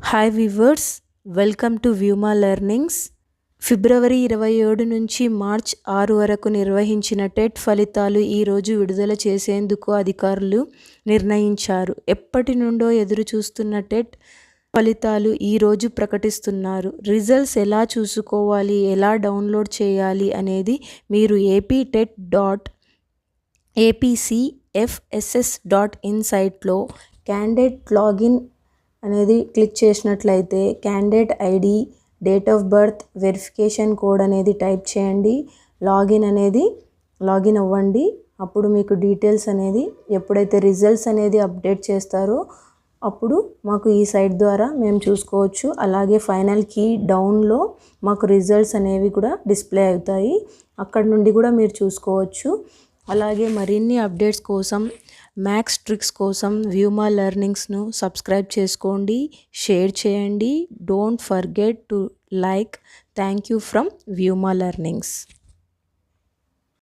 Hi viewers, welcome to Vyoma learnings. ఫిబ్రవరి 27 నుంచి March 6 వరకు నిర్వహించిన టెట్ ఫలితాలు ఈరోజు విడుదల చేసేందుకు అధికారులు నిర్ణయించారు. ఎప్పటి నుండో ఎదురు చూస్తున్న టెట్ ఫలితాలు ఈరోజు ప్రకటిస్తున్నారు. రిజల్ట్స్ ఎలా చూసుకోవాలి, ఎలా డౌన్లోడ్ చేయాలి అనేది మీరు ap.tet.apcfss.in సైట్లో క్యాండిడేట్ లాగిన్ అనేది క్లిక్ చేసినట్లయితే candidate ID, date of birth, verification code అనేది టైప్ చేయండి. లాగిన్ అవ్వండి. అప్పుడు మీకు డీటెయిల్స్ అనేది ఎప్పుడైతే రిజల్ట్స్ అనేది అప్డేట్ చేస్తారో అప్పుడు మాకు ఈ సైట్ ద్వారా మేము చూసుకోవచ్చు. అలాగే ఫైనల్ కీ డౌన్లో మాకు రిజల్ట్స్ అనేవి కూడా డిస్ప్లే అవుతాయి. అక్కడ నుండి కూడా మీరు చూసుకోవచ్చు. అలాగే మరిన్ని అప్డేట్స్ కోసం, మ్యాథ్స్ ట్రిక్స్ కోసం వ్యూమా లెర్నింగ్స్ను సబ్స్క్రైబ్ చేసుకోండి, షేర్ చేయండి. Don't forget to like. Thank you from Vyoma learnings.